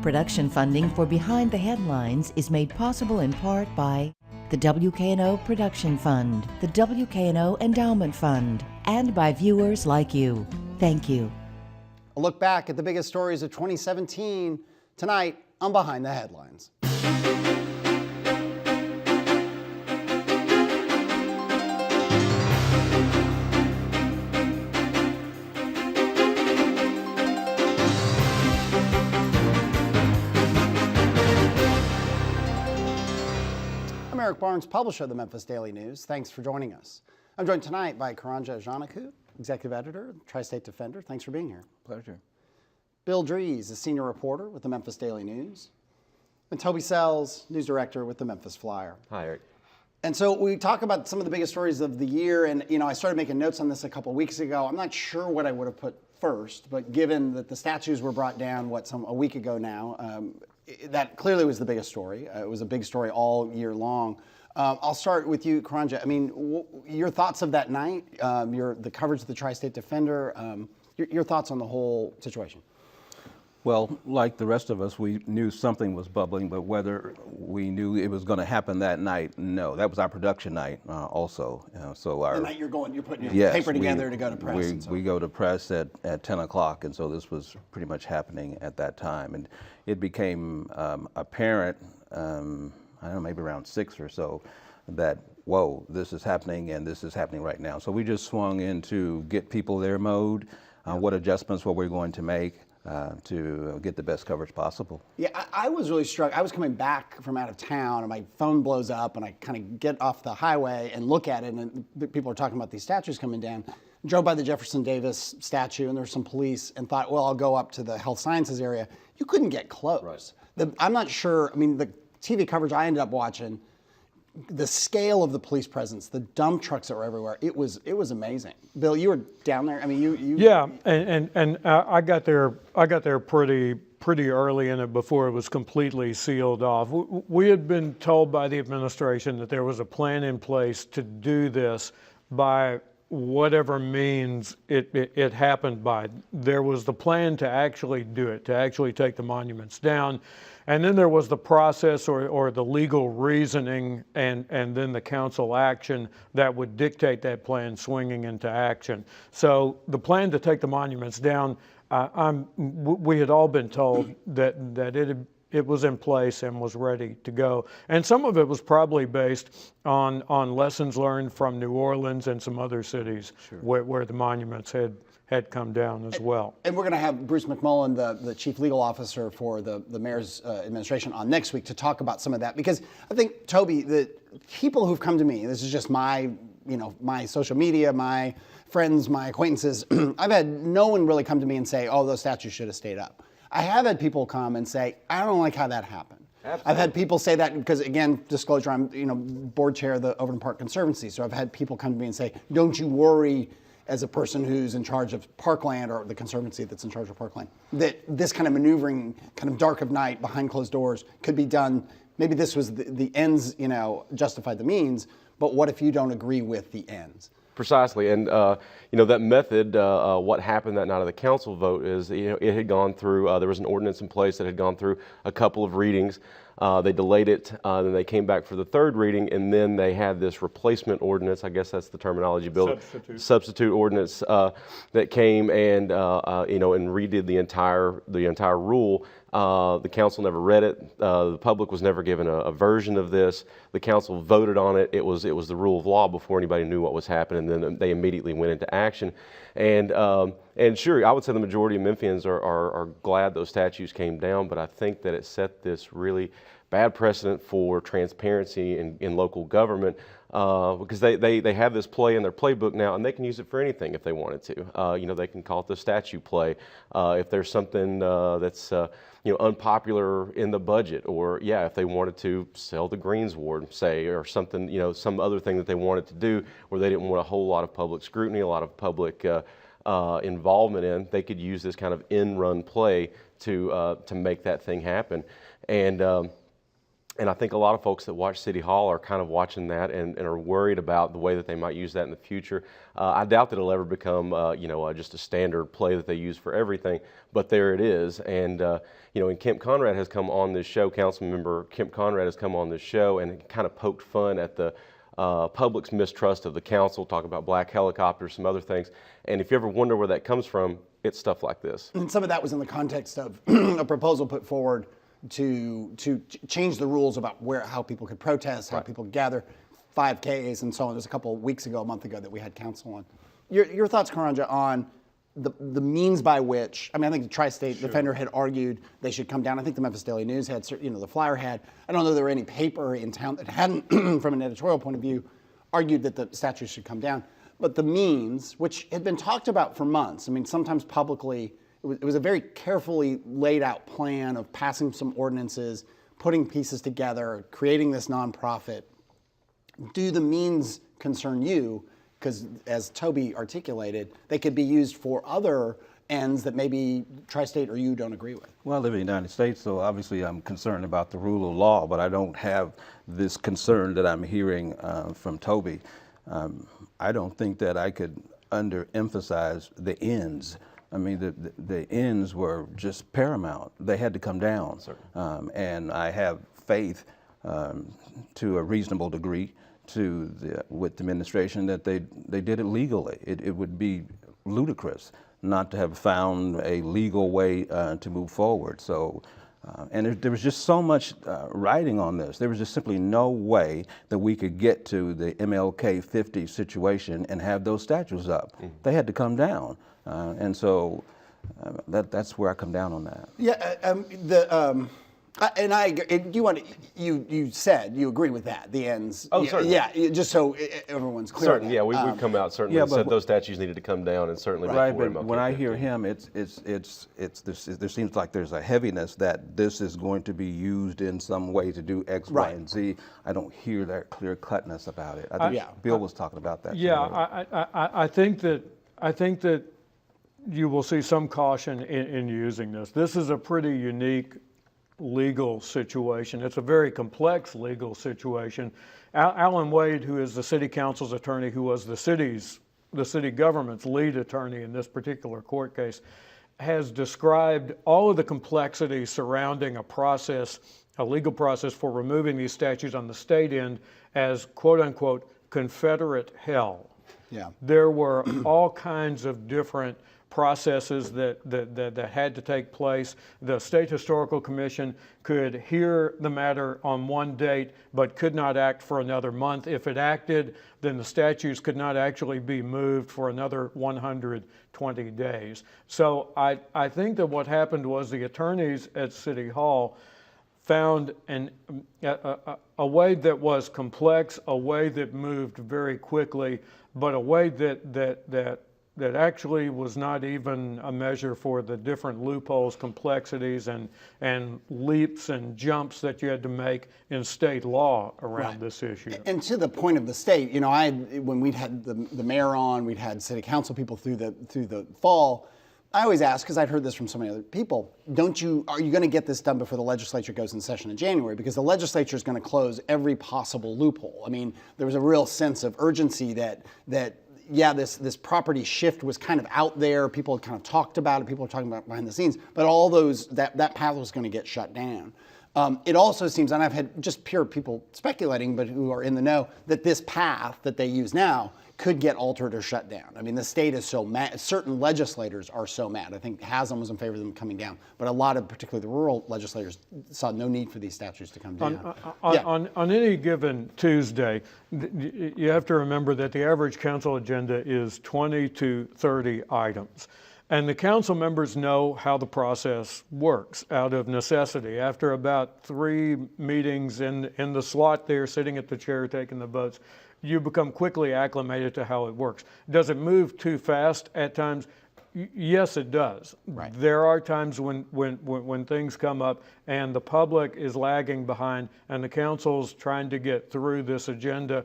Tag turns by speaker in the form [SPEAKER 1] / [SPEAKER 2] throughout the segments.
[SPEAKER 1] Production funding for Behind the Headlines is made possible in part by the WKNO Production Fund, the WKNO Endowment Fund, and by viewers like you. Thank you.
[SPEAKER 2] A look back at the biggest stories of 2017 tonight on Behind the Headlines. I'm Eric Barnes, publisher of the Memphis Daily News. Thanks for joining us. I'm joined tonight by Karanja Ajanaku, executive editor, Tri-State Defender. Thanks for being here.
[SPEAKER 3] Pleasure.
[SPEAKER 2] Bill Dries, a senior reporter with the Memphis Daily News. And Toby Sells, news director with the Memphis Flyer.
[SPEAKER 3] Hi, Eric.
[SPEAKER 2] And so we talk about some of the biggest stories of the year, and I started making notes on this a couple of weeks ago. I'm not sure what I would have put first, but given that the statues were brought down, a week ago now, that clearly was the biggest story. It was a big story all year long. I'll start with you, Karanja. I mean, your thoughts of that night, the coverage of the Tri-State Defender, your thoughts on the whole situation.
[SPEAKER 3] Well, like the rest of us, we knew something was bubbling, but whether we knew it was going to happen that night, no. That was our production night also.
[SPEAKER 2] The night you're putting your paper together to go to press.
[SPEAKER 3] We go to press at 10 o'clock, and so this was pretty much happening at that time. And it became apparent, I don't know, maybe around 6 or so, that, whoa, this is happening, and this is happening right now. So we just swung into get people there mode, what adjustments were we going to make, to get the best coverage possible.
[SPEAKER 2] Yeah, I was really struck. I was coming back from out of town, and my phone blows up, and I kind of get off the highway and look at it, and people are talking about these statues coming down. Drove by the Jefferson Davis statue, and there was some police, and thought, well, I'll go up to the health sciences area. You couldn't get close. Right. I'm not sure. I mean, the TV coverage I ended up watching, the scale of the police presence, the dump trucks that were everywhere, it was amazing. Bill, you were down there. I mean, you.
[SPEAKER 4] Yeah, and I got there pretty early in it before it was completely sealed off. We had been told by the administration that there was a plan in place to do this by whatever means it happened by. There was the plan to actually do it, to actually take the monuments down. And then there was the process or the legal reasoning and then the council action that would dictate that plan swinging into action. So the plan to take the monuments down, we had all been told that it was in place and was ready to go. And some of it was probably based on lessons learned from New Orleans and some other cities. Sure. where the monuments had come down as well.
[SPEAKER 2] And we're going to have Bruce McMullen, the chief legal officer for the mayor's administration, on next week to talk about some of that. Because I think, Toby, the people who've come to me, this is just my social media, my friends, my acquaintances, I've had no one really come to me and say, oh, those statues should have stayed up. I have had people come and say, I don't like how that happened. Absolutely. I've had people say that because, again, disclosure, I'm board chair of the Overland Park Conservancy, so I've had people come to me and say, don't you worry, as a person who's in charge of parkland, or the conservancy that's in charge of parkland, that this kind of maneuvering, kind of dark of night, behind closed doors, could be done. Maybe this was the ends, justified the means, but what if you don't agree with the ends?
[SPEAKER 5] Precisely, and that method, what happened that night of the council vote is, it had gone through, there was an ordinance in place that had gone through a couple of readings. They delayed it, then they came back for the third reading, and then they had this replacement ordinance, I guess that's the terminology, Bill. Substitute ordinance that came and redid the entire rule. The council never read it. The public was never given a version of this. The council voted on it. It was the rule of law before anybody knew what was happening. And then they immediately went into action. And sure, I would say the majority of Memphians are glad those statues came down. But I think that it set this really bad precedent for transparency in local government. Because they have this play in their playbook now, and they can use it for anything if they wanted to. They can call it the statue play. If there's something that's unpopular in the budget, or if they wanted to sell the Greens Ward, say, or something, some other thing that they wanted to do where they didn't want a whole lot of public scrutiny, a lot of public involvement in, they could use this kind of in-run play to make that thing happen. And And I think a lot of folks that watch City Hall are kind of watching that and are worried about the way that they might use that in the future. I doubt that it'll ever become, just a standard play that they use for everything, but there it is. And, and Kemp Conrad has come on this show, council member Kemp Conrad has come on this show and kind of poked fun at the public's mistrust of the council, talk about black helicopters, some other things. And if you ever wonder where that comes from, it's stuff like this.
[SPEAKER 2] And some of that was in the context of a proposal put forward to change the rules about how people could protest, how people could gather, 5Ks and so on. There's a month ago that we had council on. Your thoughts, Karanja, on the means by which, I think the Tri-State Defender had argued they should come down. I think the Memphis Daily News had, the Flyer had. I don't know there were any paper in town that hadn't, from an editorial point of view, argued that the statute should come down. But the means, which had been talked about for months, sometimes publicly, it was a very carefully laid out plan of passing some ordinances, putting pieces together, creating this nonprofit. Do the means concern you? Because as Toby articulated, they could be used for other ends that maybe Tri-State or you don't agree with.
[SPEAKER 3] Well, I live in the United States, so obviously I'm concerned about the rule of law, but I don't have this concern that I'm hearing from Toby. I don't think that I could underemphasize the ends. The ends were just paramount. They had to come down. And I have faith to a reasonable degree with the administration that they did it legally. It would be ludicrous not to have found a legal way to move forward. So, and there was just so much writing on this. There was just simply no way that we could get to the MLK 50 situation and have those statues up. They had to come down. And so that's where I come down on that.
[SPEAKER 2] Yeah, you said you agree with that. The ends.
[SPEAKER 5] Oh, certainly.
[SPEAKER 2] Yeah, just so everyone's clear.
[SPEAKER 5] Certainly, yeah, we've come out certainly and said those statues needed to come down, and certainly
[SPEAKER 3] right.
[SPEAKER 5] before
[SPEAKER 3] But when I hear him, there seems like there's a heaviness that this is going to be used in some way to do X, Y, and Z. I don't hear that clear cutness about it. I think Bill was talking about that.
[SPEAKER 4] Yeah, I think that you will see some caution in using this. This is a pretty unique legal situation. It's a very complex legal situation. Alan Wade, who is the city council's attorney, who was the city government's lead attorney in this particular court case, has described all of the complexities surrounding a legal process for removing these statues on the state end as quote unquote Confederate hell.
[SPEAKER 2] Yeah.
[SPEAKER 4] There were all kinds of different processes that had to take place. The State Historical Commission could hear the matter on one date, but could not act for another month. If it acted, then the statues could not actually be moved for another 120 days. So I think that what happened was the attorneys at City Hall found a way that was complex, a way that moved very quickly, but a way that actually was not even a measure for the different loopholes, complexities, and leaps and jumps that you had to make in state law around this issue.
[SPEAKER 2] And to the point of the state, when we'd had the mayor on, we'd had city council people through the fall. I always ask, because I'd heard this from so many other people, are you going to get this done before the legislature goes in session in January? Because the legislature is going to close every possible loophole. There was a real sense of urgency that this property shift was kind of out there. People had kind of talked about it. People were talking about it behind the scenes. But all those, that path was going to get shut down. It also seems, and I've had just pure people speculating, but who are in the know, that this path that they use now could get altered or shut down. The state is so mad. Certain legislators are so mad. I think Haslam was in favor of them coming down. But a lot of, particularly the rural legislators, saw no need for these statutes to come down.
[SPEAKER 4] On any given Tuesday, you have to remember that the average council agenda is 20 to 30 items. And the council members know how the process works out of necessity. After about 3 meetings in the slot there, sitting at the chair, taking the votes, you become quickly acclimated to how it works. Does it move too fast at times? Yes, it does.
[SPEAKER 2] Right.
[SPEAKER 4] There are times when things come up and the public is lagging behind and the council's trying to get through this agenda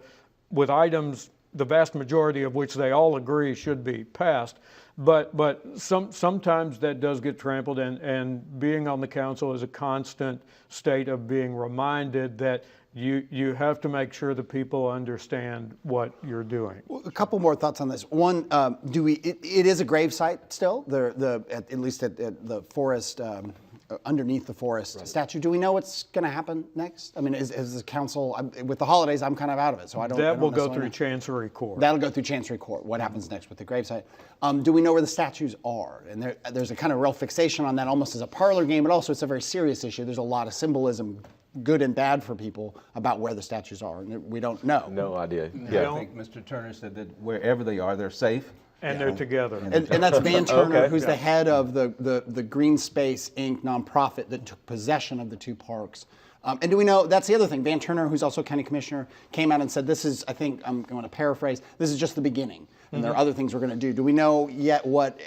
[SPEAKER 4] with items, the vast majority of which they all agree should be passed. But sometimes that does get trampled, and being on the council is a constant state of being reminded that you have to make sure that people understand what you're doing.
[SPEAKER 2] Well, a couple more thoughts on this. One, it is a grave site still, at least at the forest, underneath the forest statue. Do we know what's going to happen next? I mean, is the council, with the holidays, I'm kind of out of it, so I don't
[SPEAKER 4] That will go
[SPEAKER 2] necessarily
[SPEAKER 4] through
[SPEAKER 2] know.
[SPEAKER 4] Chancery Court.
[SPEAKER 2] That'll go through Chancery Court. What happens next with the gravesite? Do we know where the statues are? And there's a kind of real fixation on that, almost as a parlor game, but also it's a very serious issue. There's a lot of symbolism, good and bad for people, about where the statues are, and we don't know.
[SPEAKER 5] No idea.
[SPEAKER 3] Yeah, I think Mr. Turner said that wherever they are, they're safe.
[SPEAKER 4] And they're together.
[SPEAKER 2] And that's Van Turner,
[SPEAKER 5] Okay.
[SPEAKER 2] who's the head of the Green Space Inc. nonprofit that took possession of the two parks. And do we know, that's the other thing, Van Turner, who's also county commissioner, came out and said, this is, I think, I'm going to paraphrase, this is just the beginning. And there are other things we're going to do. Do we know yet what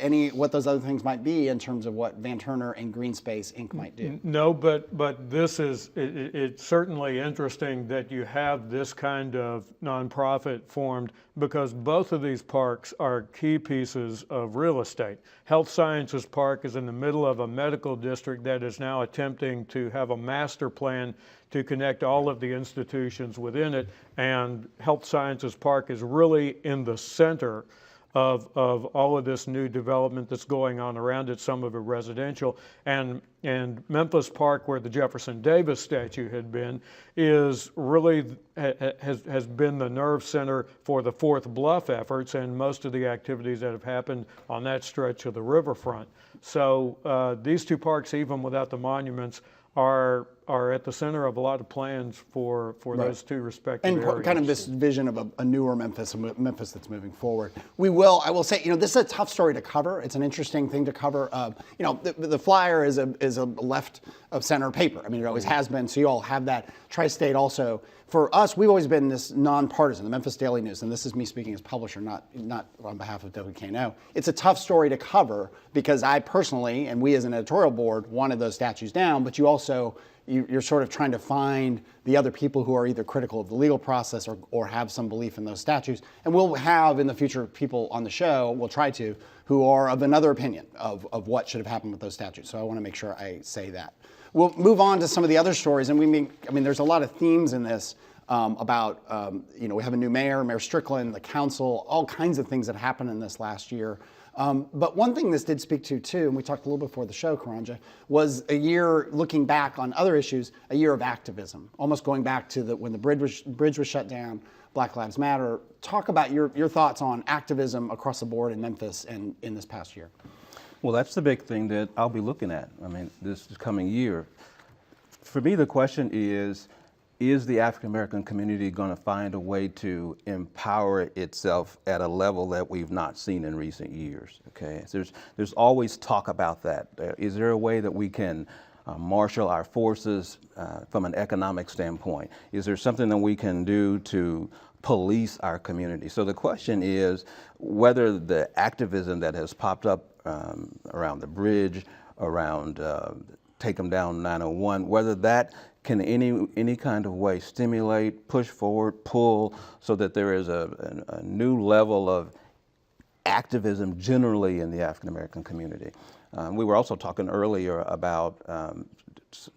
[SPEAKER 2] those other things might be in terms of what Van Turner and Green Space Inc. might do?
[SPEAKER 4] No, but this is, it's certainly interesting that you have this kind of nonprofit formed, because both of these parks are key pieces of real estate. Health Sciences Park is in the middle of a medical district that is now attempting to have a master plan to connect all of the institutions within it, and Health Sciences Park is really in the center of all of this new development that's going on around it, some of it residential. And Memphis Park, where the Jefferson Davis statue had been, is really, has been the nerve center for the Fourth Bluff efforts and most of the activities that have happened on that stretch of the riverfront. So these two parks, even without the monuments, are at the center of a lot of plans for those two respective
[SPEAKER 2] And
[SPEAKER 4] areas.
[SPEAKER 2] kind of this vision of a newer Memphis, a Memphis that's moving forward. I will say, this is a tough story to cover. It's an interesting thing to cover. The Flyer is a left of center paper. I mean, it always has been, so you all have that. Tri-State also. For us, we've always been this nonpartisan, the Memphis Daily News, and this is me speaking as publisher, not on behalf of WKNO. It's a tough story to cover because I personally, and we as an editorial board, wanted those statues down, but you're sort of trying to find the other people who are either critical of the legal process or have some belief in those statues. And we'll have in the future people on the show, we'll try to, who are of another opinion of what should have happened with those statues. So I want to make sure I say that. We'll move on to some of the other stories, and there's a lot of themes in this about, we have a new mayor, Mayor Strickland, the council, all kinds of things that happened in this last year. But one thing this did speak to too, and we talked a little before the show, Karanja, was a year, looking back on other issues, a year of activism, almost going back to when the bridge was shut down, Black Lives Matter. Talk about your thoughts on activism across the board in Memphis and in this past year.
[SPEAKER 3] Well, that's the big thing that I'll be looking at. I mean, this coming year. For me, the question is the African American community going to find a way to empower itself at a level that we've not seen in recent years? Okay, so there's always talk about that. Is there a way that we can marshal our forces from an economic standpoint? Is there something that we can do to police our community? So the question is whether the activism that has popped up around the bridge, around Take 'em Down 901, whether that can any kind of way stimulate, push forward, pull, so that there is a new level of activism generally in the African American community. We were also talking earlier about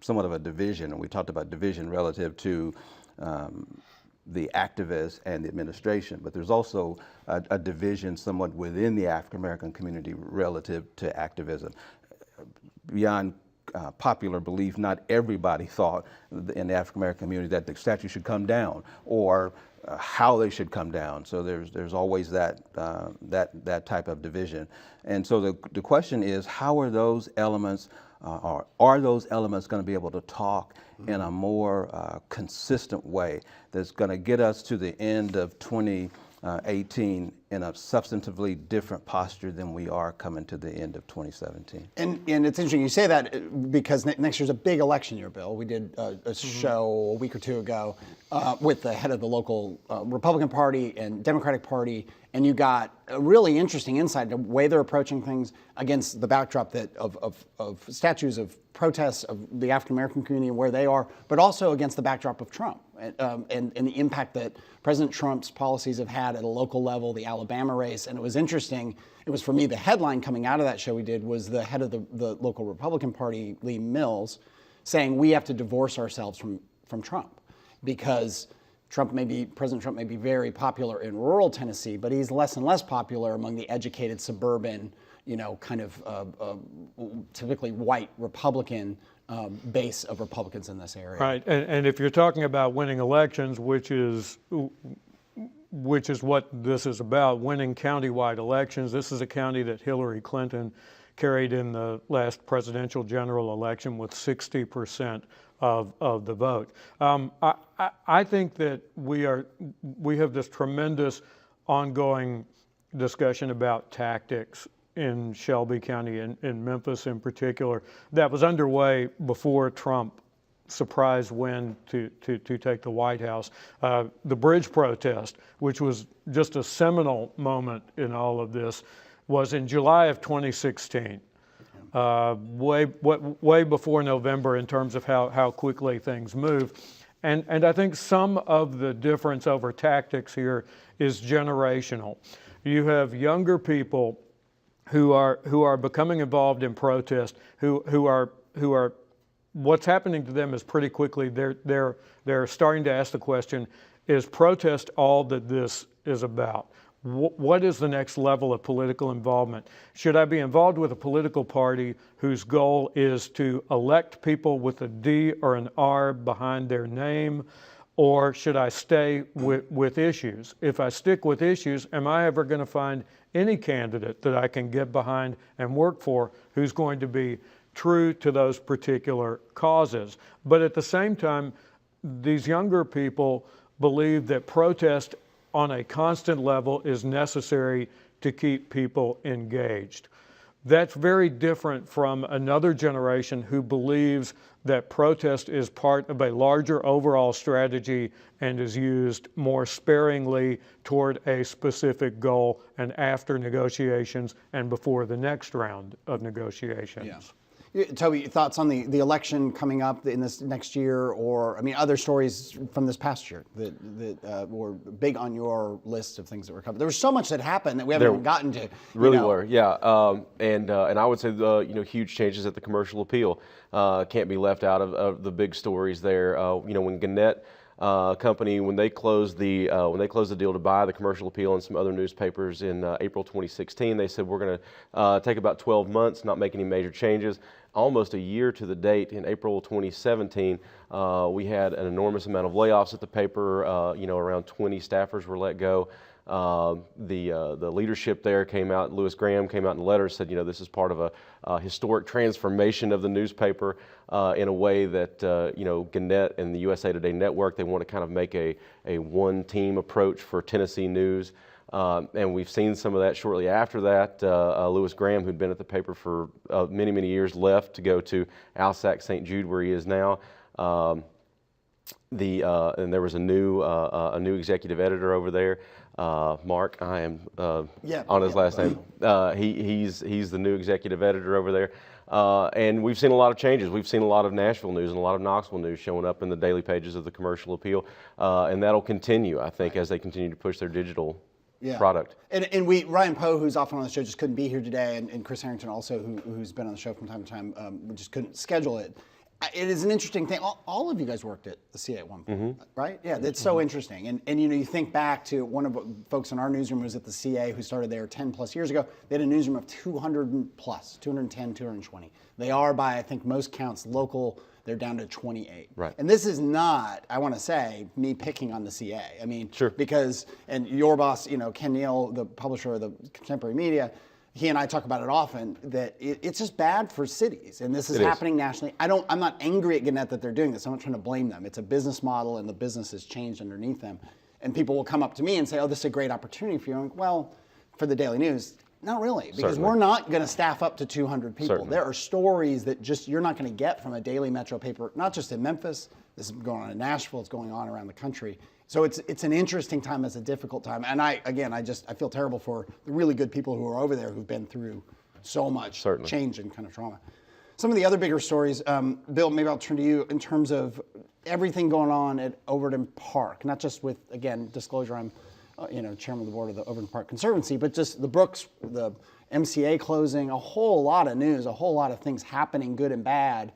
[SPEAKER 3] somewhat of a division, and we talked about division relative to the activists and the administration, but there's also a division somewhat within the African American community relative to activism. Beyond popular belief, not everybody thought in the African American community that the statue should come down or how they should come down. So there's always that type of division. And so the question is, how are those elements, are those elements going to be able to talk in a more consistent way that's going to get us to the end of 2018 in a substantively different posture than we are coming to the end of 2017.
[SPEAKER 2] And it's interesting you say that because next year's a big election year, Bill. We did a show a week or two ago with the head of the local Republican Party and Democratic Party, and you got a really interesting insight into the way they're approaching things against the backdrop of statues of protests of the African American community and where they are, but also against the backdrop of Trump and the impact that President Trump's policies have had at a local level, the Alabama race. And it was interesting. It was, for me, the headline coming out of that show we did was the head of the local Republican Party, Lee Mills, saying we have to divorce ourselves from Trump, because President Trump may be very popular in rural Tennessee, but he's less and less popular among the educated suburban, kind of typically white Republican base of Republicans in this area.
[SPEAKER 4] Right, and if you're talking about winning elections, which is what this is about, winning countywide elections. This is a county that Hillary Clinton carried in the last presidential general election with 60% of the vote. I think that we have this tremendous ongoing discussion about tactics in Shelby County, in Memphis in particular, that was underway before Trump surprise win to take the White House. The bridge protest, which was just a seminal moment in all of this, was in July of 2016, way before November in terms of how quickly things move. And I think some of the difference over tactics here is generational. You have younger people who are becoming involved in protest, who are what's happening to them is pretty quickly they're starting to ask the question, is protest all that this is about? What is the next level of political involvement? Should I be involved with a political party whose goal is to elect people with a D or an R behind their name, or should I stay with issues? If I stick with issues, am I ever going to find any candidate that I can get behind and work for who's going to be true to those particular causes? But at the same time, these younger people believe that protest on a constant level is necessary to keep people engaged. That's very different from another generation who believes that protest is part of a larger overall strategy and is used more sparingly toward a specific goal and after negotiations and before the next round of negotiations.
[SPEAKER 2] Yeah. Toby, thoughts on the election coming up in this next year, or other stories from this past year that were big on your list of things that were covered? There was so much that happened that we haven't even gotten to.
[SPEAKER 5] Really were, yeah. And I would say huge changes at the commercial appeal can't be left out of the big stories there. When Gannett Company, when they closed the deal to buy the commercial appeal and some other newspapers in April 2016, they said we're going to take about 12 months, not make any major changes. Almost a year to the date, in April 2017, we had an enormous amount of layoffs at the paper. Around 20 staffers were let go. The leadership there came out. Louis Graham came out in a letter and said, this is part of a historic transformation of the newspaper in a way that Gannett and the USA Today Network, they want to kind of make a one-team approach for Tennessee news. And we've seen some of that shortly after that. Louis Graham, who'd been at the paper for many, many years, left to go to Alsac St. Jude, where he is now. And there was a new executive editor over there, Mark. I am on his last name. He's the new executive editor over there. And we've seen a lot of changes. We've seen a lot of Nashville news and a lot of Knoxville news showing up in the daily pages of the commercial appeal. And that'll continue, I think, as they continue to push their digital product.
[SPEAKER 2] And Ryan Poe, who's often on the show, just couldn't be here today, and Chris Harrington also, who's been on the show from time to time, we just couldn't schedule it. It is an interesting thing. All of you guys worked at the CA at one point, right? Yeah, that's so interesting. And you think back to one of the folks in our newsroom who was at the CA who started there 10 plus years ago. They had a newsroom of 200 plus, 210, 220. They are, by I think most counts, local. They're down to 28.
[SPEAKER 5] Right.
[SPEAKER 2] And this is not, I want to say, me picking on the CA.
[SPEAKER 5] Sure.
[SPEAKER 2] Because, and your boss, Ken Neal, the publisher of the Contemporary Media, he and I talk about it often, that it's just bad for cities. And this is happening nationally. I'm not angry at Gannett that they're doing this. I'm not trying to blame them. It's a business model, and the business has changed underneath them. And people will come up to me and say, oh, this is a great opportunity for you. I'm like, well, for the Daily News, not really, because we're not going to staff up to 200 people.
[SPEAKER 5] Certainly.
[SPEAKER 2] There are stories that you're not going to get from a daily metro paper, not just in Memphis. This is going on in Nashville. It's going on around the country. So it's an interesting time. It's a difficult time. And I feel terrible for the really good people who are over there who've been through so much change and kind of trauma. Some of the other bigger stories, Bill, maybe I'll turn to you in terms of everything going on at Overton Park, not just with, again, disclosure, I'm chairman of the board of the Overton Park Conservancy, but just the Brooks, the MCA closing, a whole lot of news, a whole lot of things happening, good and bad,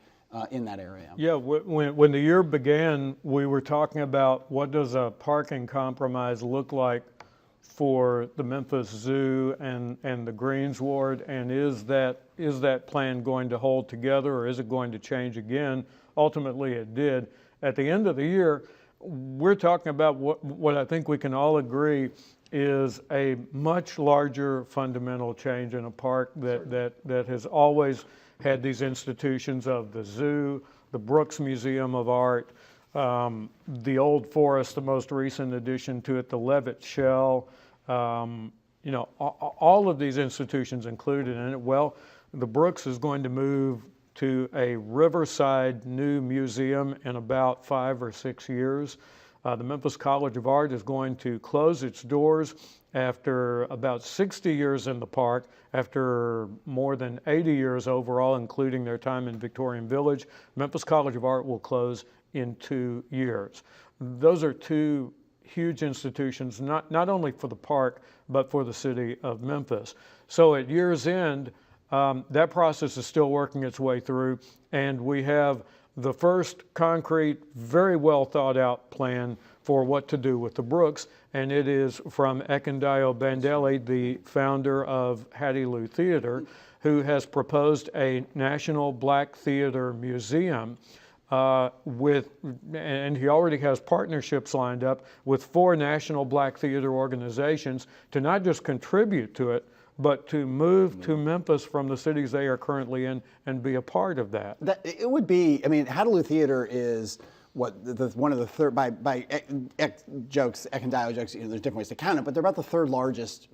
[SPEAKER 2] in that area.
[SPEAKER 4] Yeah, when the year began, we were talking about what does a parking compromise look like for the Memphis Zoo and the Greens Ward, and is that plan going to hold together, or is it going to change again? Ultimately, it did. At the end of the year, we're talking about what I think we can all agree is a much larger fundamental change in a park that has always had these institutions of the zoo, the Brooks Museum of Art, the Old Forest, the most recent addition to it, the Levitt Shell, all of these institutions included in it. Well, the Brooks is going to move to a Riverside new museum in about 5 or 6 years. The Memphis College of Art is going to close its doors after about 60 years in the park, after more than 80 years overall, including their time in Victorian Village. Memphis College of Art will close in 2 years. Those are two huge institutions, not only for the park, but for the city of Memphis. So at year's end, that process is still working its way through, and we have the first concrete, very well thought out plan for what to do with the Brooks, and it is from Ekendayo Bandele, the founder of Hattie Lou Theater, who has proposed a National Black Theater Museum and he already has partnerships lined up with 4 national Black theater organizations to not just contribute to it, but to move to Memphis from the cities they are currently in and be a part of that.
[SPEAKER 2] It would be, I mean, Hattie Lou Theater is one of the third, by jokes, Ekendayo jokes, there's different ways to count it, but they're about the third largest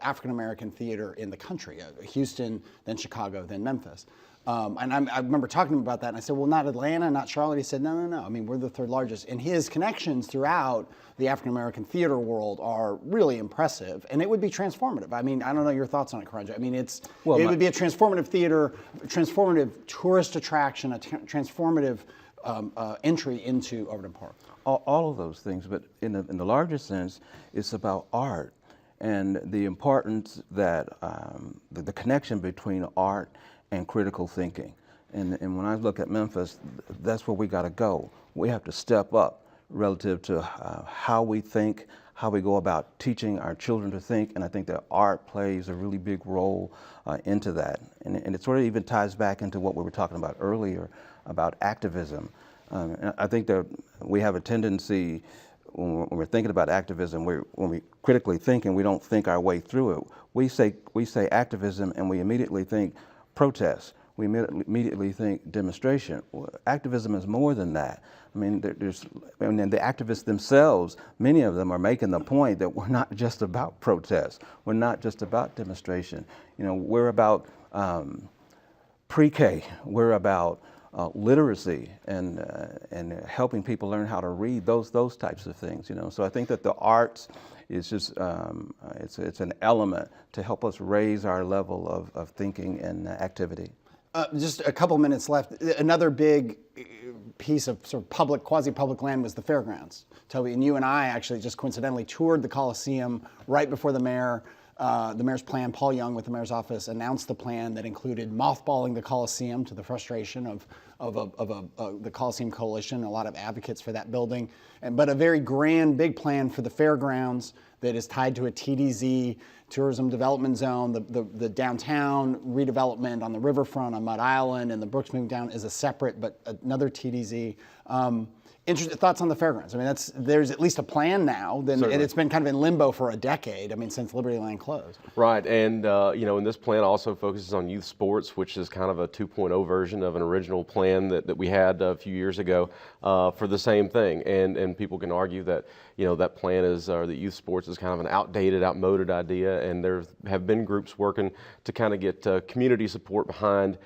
[SPEAKER 2] African-American theater in the country. Houston, then Chicago, then Memphis. And I remember talking to him about that, and I said, well, not Atlanta, not Charlotte. He said, no. I mean, we're the third largest. And his connections throughout the African-American theater world are really impressive, and it would be transformative. I mean, I don't know your thoughts on it, Karanja. I mean, it would be a transformative theater, transformative tourist attraction, a transformative entry into Overton Park.
[SPEAKER 3] All of those things, but in the larger sense, it's about art and the importance that the connection between art and critical thinking. And when I look at Memphis, that's where we got to go. We have to step up relative to how we think, how we go about teaching our children to think, and I think that art plays a really big role into that. And it sort of even ties back into what we were talking about earlier about activism. And I think that we have a tendency, when we're thinking about activism, when we critically think and we don't think our way through it, we say activism and we immediately think protest. We immediately think demonstration. Activism is more than that. I mean, the activists themselves, many of them are making the point that we're not just about protest. We're not just about demonstration. We're about pre-K. We're about literacy and helping people learn how to read, those types of things. So I think that the arts is just it's an element to help us raise our level of thinking and activity.
[SPEAKER 2] Just a couple minutes left. Another big piece of sort of quasi-public land was the fairgrounds. Toby, and you and I actually just coincidentally toured the Coliseum right before the mayor's plan. Paul Young with the mayor's office announced the plan that included mothballing the Coliseum, to the frustration of the Coliseum Coalition, a lot of advocates for that building, but a very grand, big plan for the fairgrounds that is tied to a TDZ, tourism development zone. The downtown redevelopment on the riverfront on Mud Island and the Brooks moving down is a separate, but another TDZ. Thoughts on the fairgrounds? I mean, there's at least a plan now, and it's been kind of in limbo for a decade. I mean, since Liberty Land closed.
[SPEAKER 5] Right, and and this plan also focuses on youth sports, which is kind of a 2.0 version of an original plan that we had a few years ago for the same thing. And people can argue that that plan the youth sports is kind of an outmoded idea, and there have been groups working to kind of get community support behind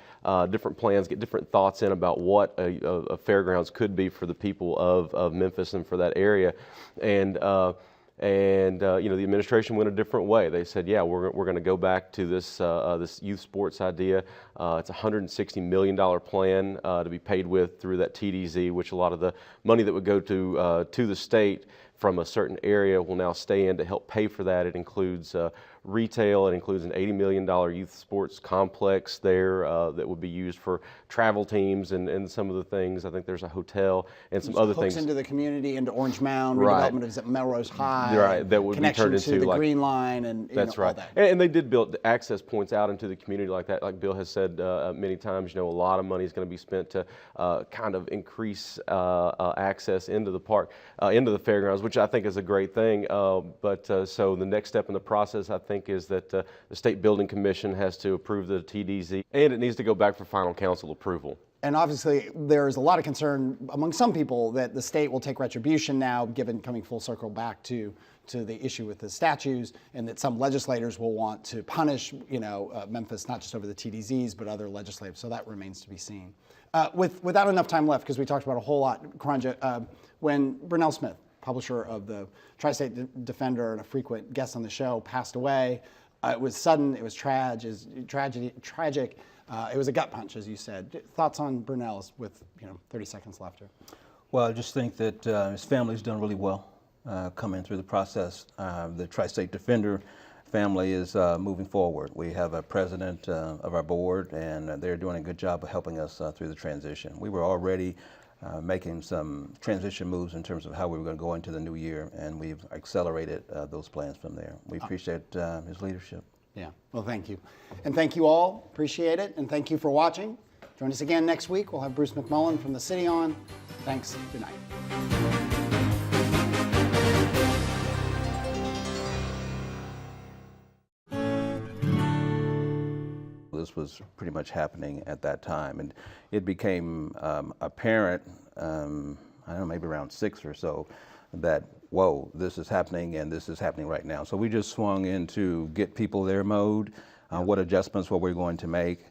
[SPEAKER 5] different plans, get different thoughts in about what a fairgrounds could be for the people of Memphis and for that area. And And the administration went a different way. They said, yeah, we're going to go back to this this youth sports idea. It's a $160 million plan to be paid with through that TDZ, which a lot of the money that would go to the state from a certain area will now stay in to help pay for that. It includes retail. It includes an $80 million youth sports complex there that would be used for travel teams and some of the things. I think there's a hotel and some other
[SPEAKER 2] hooks
[SPEAKER 5] things.
[SPEAKER 2] into the community, into Orange Mound,
[SPEAKER 5] Right.
[SPEAKER 2] redevelopment of Melrose High.
[SPEAKER 5] Right, that would be
[SPEAKER 2] connection
[SPEAKER 5] turned
[SPEAKER 2] to
[SPEAKER 5] into
[SPEAKER 2] the
[SPEAKER 5] like
[SPEAKER 2] Green Line and
[SPEAKER 5] that's
[SPEAKER 2] all
[SPEAKER 5] right.
[SPEAKER 2] that.
[SPEAKER 5] And they did build access points out into the community like that. Like Bill has said many times, a lot of money is going to be spent to kind of increase access into the park, into the fairgrounds, which I think is a great thing. So the next step in the process, I think, is that the State Building Commission has to approve the TDZ, and it needs to go back for final council approval.
[SPEAKER 2] And obviously, there's a lot of concern among some people that the state will take retribution now, given coming full circle back to the issue with the statues, and that some legislators will want to punish, Memphis, not just over the TDZs, but other legislators. So that remains to be seen. Without enough time left, because we talked about a whole lot, Karanja, when Brunell Smith, publisher of the Tri-State Defender and a frequent guest on the show, passed away, it was sudden, it was tragic. It was a gut punch, as you said. Thoughts on Brunell's with 30 seconds left here?
[SPEAKER 3] Well, I just think that his family's done really well coming through the process. The Tri-State Defender family is moving forward. We have a president of our board, and they're doing a good job of helping us through the transition. We were already making some transition moves in terms of how we were going to go into the new year, and we've accelerated those plans from there. We appreciate his leadership.
[SPEAKER 2] Yeah, well, thank you. And thank you all, appreciate it, and thank you for watching. Join us again next week. We'll have Bruce McMullen from the city on. Thanks, good night.
[SPEAKER 3] This was pretty much happening at that time, and it became apparent, I don't know, maybe around 6 or so, that, whoa, this is happening and this is happening right now. So we just swung into get people there mode, what adjustments what we're going to make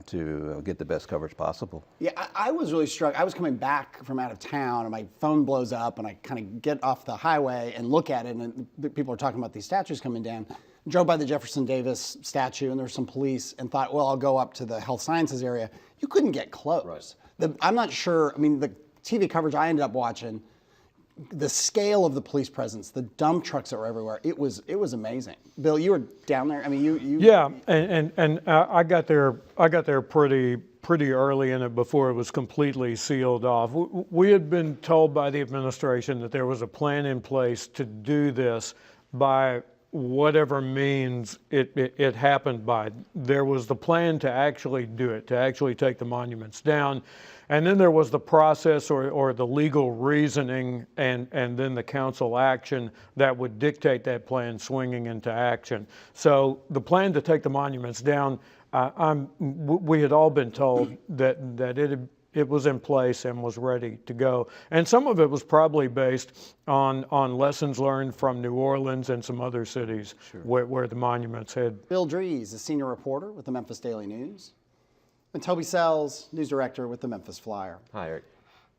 [SPEAKER 3] to get the best coverage possible.
[SPEAKER 2] Yeah, I was really struck. I was coming back from out of town and my phone blows up and I kind of get off the highway and look at it, and people are talking about these statues coming down. Drove by the Jefferson Davis statue and there was some police, and thought, well, I'll go up to the health sciences area. You couldn't get close. Right. I'm not sure, the TV coverage I ended up watching, the scale of the police presence, the dump trucks that were everywhere, it was amazing. Bill, you were down there.
[SPEAKER 4] Yeah, and I got there pretty early in it before it was completely sealed off. We had been told by the administration that there was a plan in place to do this by whatever means it happened by. There was the plan to actually do it, to actually take the monuments down. And then there was the process or the legal reasoning and then the council action that would dictate that plan swinging into action. So the plan to take the monuments down, we had all been told that it was in place and was ready to go. And some of it was probably based on lessons learned from New Orleans and some other cities where the monuments had.
[SPEAKER 2] Bill Dries, a senior reporter with the Memphis Daily News. And Toby Sells, news director with the Memphis Flyer.
[SPEAKER 5] Hi, Eric.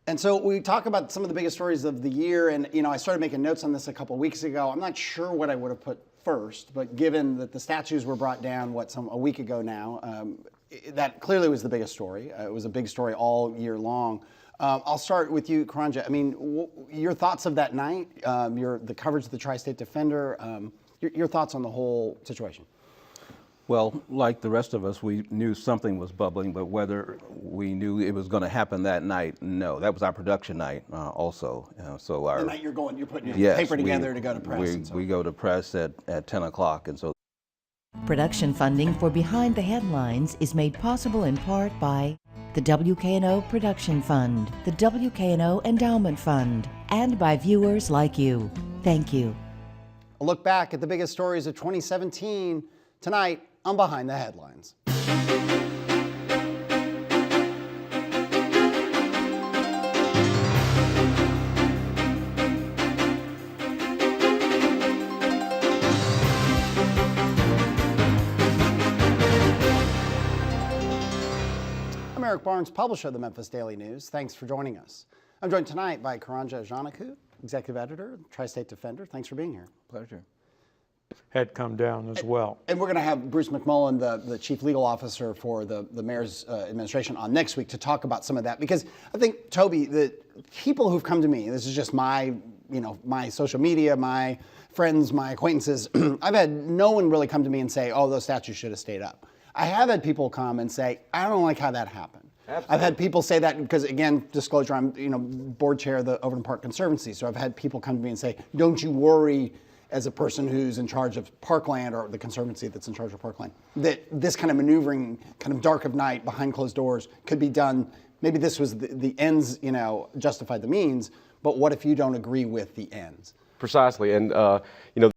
[SPEAKER 2] And so we talk about some of the biggest stories of the year, and I started making notes on this a couple weeks ago. I'm not sure what I would have put first, but given that the statues were brought down, a week ago now, that clearly was the biggest story. It was a big story all year long. I'll start with you, Karanja. Your thoughts of that night, the coverage of the Tri-State Defender, your thoughts on the whole situation.
[SPEAKER 3] Well, like the rest of us, we knew something was bubbling, but whether we knew it was going to happen that night, no. That was our production night also.
[SPEAKER 2] The night you're putting your paper together to go to press.
[SPEAKER 3] We go to press at 10 o'clock, and so.
[SPEAKER 1] Production funding for Behind the Headlines is made possible in part by the WKNO Production Fund, the WKNO Endowment Fund, and by viewers like you. Thank you.
[SPEAKER 2] A look back at the biggest stories of 2017 tonight on Behind the Headlines. I'm Eric Barnes, publisher of the Memphis Daily News. Thanks for joining us. I'm joined tonight by Karanja Ajanaku, executive editor, Tri-State Defender. Thanks for being here.
[SPEAKER 3] Pleasure.
[SPEAKER 4] Had come down as well.
[SPEAKER 2] And we're going to have Bruce McMullen, the chief legal officer for the mayor's administration, on next week to talk about some of that. Because I think, Toby, the people who've come to me, this is just my, my social media, my friends, my acquaintances, I've had no one really come to me and say, oh, those statues should have stayed up. I have had people come and say, I don't like how that happened. Absolutely. I've had people say that because, again, disclosure, I'm board chair of the Overland Park Conservancy, so I've had people come to me and say, don't you worry, as a person who's in charge of parkland, or the conservancy that's in charge of parkland, that this kind of maneuvering, kind of dark of night, behind closed doors, could be done. Maybe this was the ends, justified the means, but what if you don't agree with the ends?
[SPEAKER 5] Precisely, and